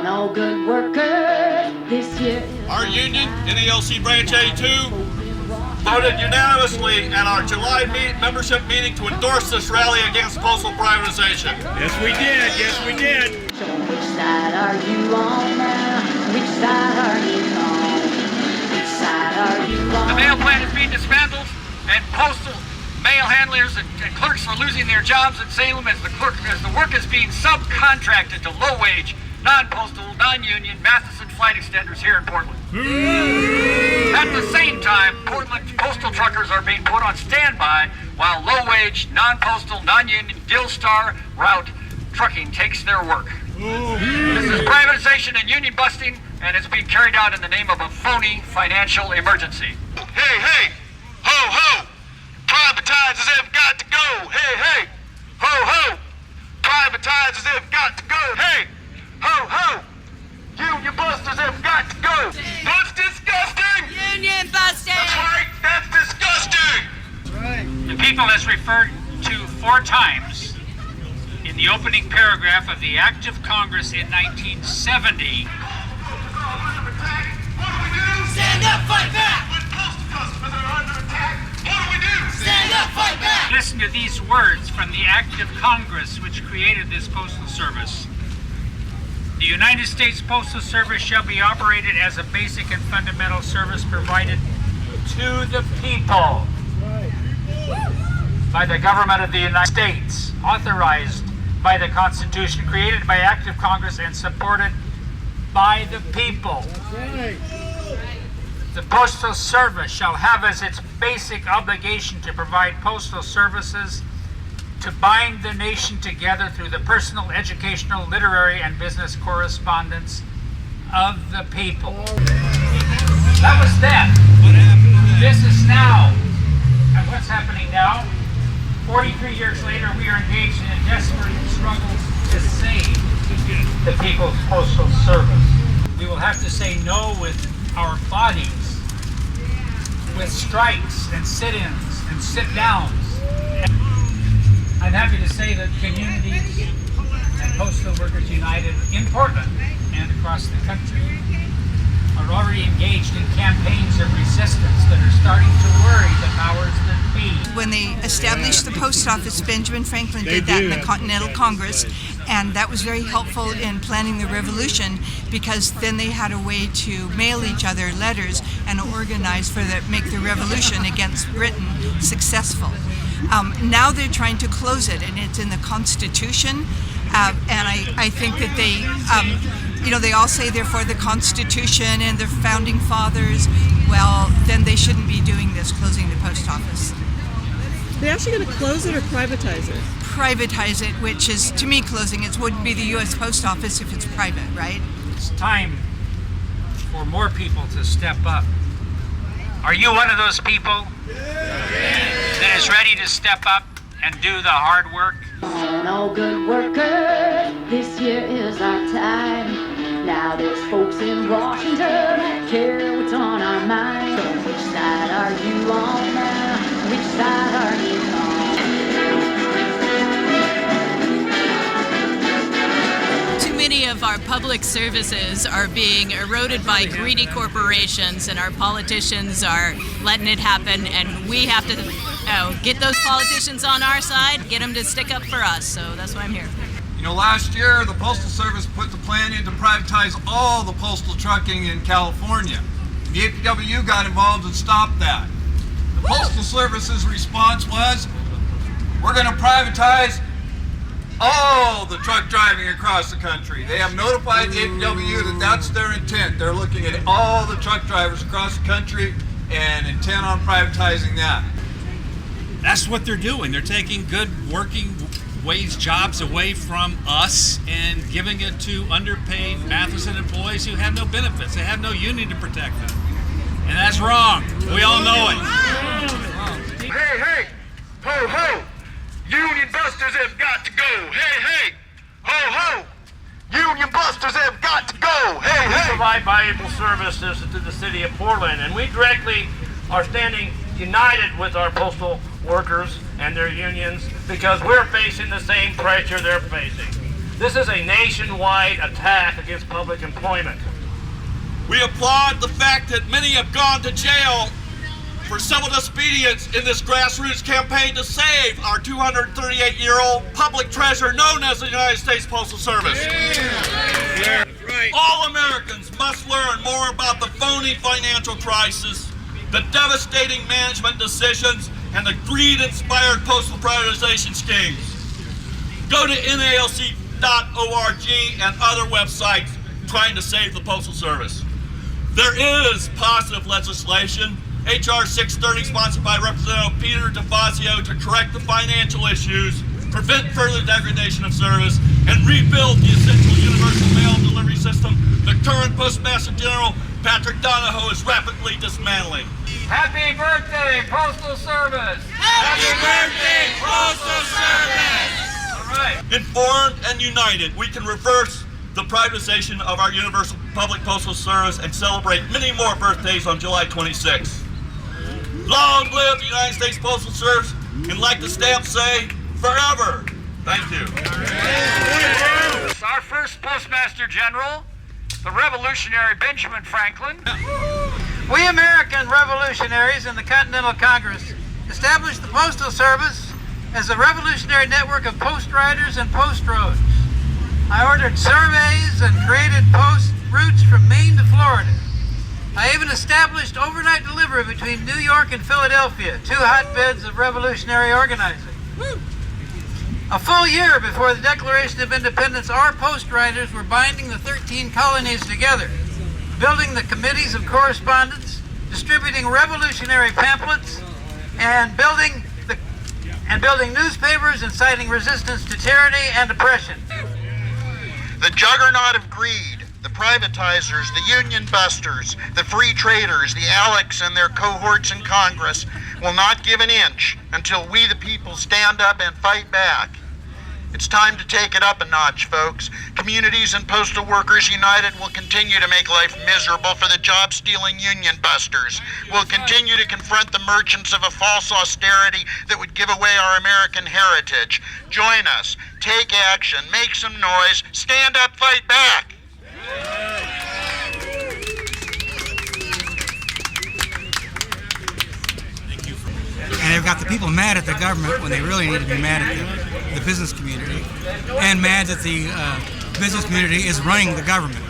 all good workers this year. Our union, NALC Branch A2, voted unanimously at our July membership meeting to endorse this rally against postal privatization. Yes, we did. Yes, we did. So which side are you on now? Which side are you on? Which side are you on? The mail plant is being dismantled, and postal mail handlers and clerks are losing their jobs in Salem as the work is being subcontracted to low-wage, non-postal, non-union Matheson flight extenders here in Portland. At the same time, Portland postal truckers are being put on standby while low-wage, non-postal, non-union Dillstar route trucking takes their work. This is privatization and union busting, and it's being carried out in the name of a phony financial emergency. Hey, hey, ho, ho, privatizers have got to go. Hey, hey, ho, ho, privatizers have got to go. Hey, ho, ho, union busters have got to go. That's disgusting. Union busting! That's right, that's disgusting. The people that's referred to 4 times in the opening paragraph of the Act of Congress in 1970. Stand up, fight back! When postal customers are under attack, what do? Stand up, fight back! Listen to these words from the Act of Congress which created this Postal Service. The United States Postal Service shall be operated as a basic and fundamental service provided to the people by the government of the United States, authorized by the Constitution, created by Act of Congress, and supported by the people. The Postal Service shall have as its basic obligation to provide postal services to bind the nation together through the personal, educational, literary, and business correspondence of the people. That was then. This is now. And what's happening now? 43 years later, we are engaged in a desperate struggle to save the People's Postal Service. We will have to say no with our bodies, with strikes and sit-ins and sit-downs. I'm happy to say that communities and Postal Workers United in Portland and across the country are already engaged in campaigns of resistance that are starting to worry the powers that be. When they established the post office, Benjamin Franklin did that in the Continental Congress, and that was very helpful in planning the revolution because then they had a way to mail each other letters and organize make the revolution against Britain successful. Now they're trying to close it, and it's in the Constitution, and I think that they all say they're for the Constitution and the Founding Fathers. Well, then they shouldn't be doing this, closing the post office. They're actually going to close it or privatize it? Privatize it, which is, to me, closing it wouldn't be the U.S. Post Office if it's private, right? It's time for more people to step up. Are you one of those people that is ready to step up and do the hard work? And all good workers, this year is our time. Now there's folks in Washington that care what's on our mind. So which side are you on now? Which side are you on? Too many of our public services are being eroded by greedy corporations, and our politicians are letting it happen, and we have to get those politicians on our side, get them to stick up for us, so that's why I'm here. You know, last year the Postal Service put the plan in to privatize all the postal trucking in California. The APW got involved and stopped that. The Postal Service's response was, we're going to privatize all the truck driving across the country. They have notified the APW that that's their intent. They're looking at all the truck drivers across the country and intent on privatizing that. That's what they're doing. They're taking good working wage jobs away from us and giving it to underpaid Matheson employees who have no benefits. They have no union to protect them. And that's wrong. We all know it. Hey, hey, ho, ho, union busters have got to go. Hey, hey, ho, ho, union busters have got to go. Hey, We hey. provide valuable services to the city of Portland, and we directly are standing united with our postal workers and their unions because we're facing the same pressure they're facing. This is a nationwide attack against public employment. We applaud the fact that many have gone to jail for civil disobedience in this grassroots campaign to save our 238-year-old public treasure known as the United States Postal Service. Yeah. Right. All Americans must learn more about the phony financial crisis, the devastating management decisions, and the greed-inspired postal privatization schemes. Go to NALC.org and other websites trying to save the Postal Service. There is positive legislation, H.R. 630, sponsored by Representative Peter DeFazio, to correct the financial issues, prevent further degradation of service, and rebuild the essential universal mail delivery system the current Postmaster General Patrick Donahoe is rapidly dismantling. Happy birthday, Postal Service! Happy birthday, Postal Service! All right. Informed and united, we can reverse the privatization of our universal public postal service and celebrate many more birthdays on July 26th. Long live the United States Postal Service, and like the stamps say, forever. Thank you. Our first Postmaster General, the revolutionary Benjamin Franklin. We American revolutionaries in the Continental Congress established the Postal Service as a revolutionary network of post riders and post roads. I ordered surveys and created post routes from Maine to Florida. I even established overnight delivery between New York and Philadelphia, two hotbeds of revolutionary organizing. A full year before the Declaration of Independence, our post riders were binding the 13 colonies together, building the committees of correspondence, distributing revolutionary pamphlets, and building newspapers inciting resistance to tyranny and oppression. The juggernaut of greed, the privatizers, the union busters, the free traders, the Alex and their cohorts in Congress will not give an inch until we the people stand up and fight back. It's time to take it up a notch, folks. Communities and postal workers united will continue to make life miserable for the job-stealing union busters. We'll continue to confront the merchants of a false austerity that would give away our American heritage. Join us. Take action. Make some noise. Stand up, fight back. And they've got the people mad at the government when they really need to be mad at the business community, and mad that the business community is running the government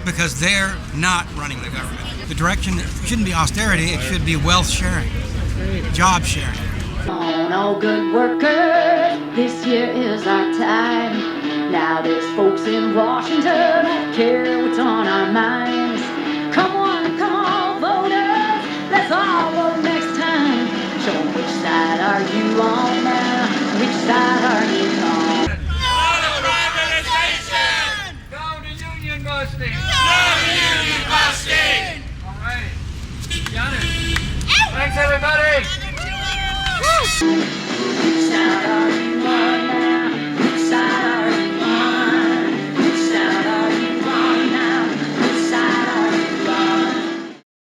because they're not running the government. The direction shouldn't be austerity, it should be wealth sharing, job sharing. Come on, all good workers, this year is our time. Now there's folks in Washington that care what's on our minds. Come on, voters, let's all vote next time. Show 'em which side are you on now, which side are you on? Privatization! Go to union busting! Go to union busting! All right. Got it. Thanks, everybody. Woo!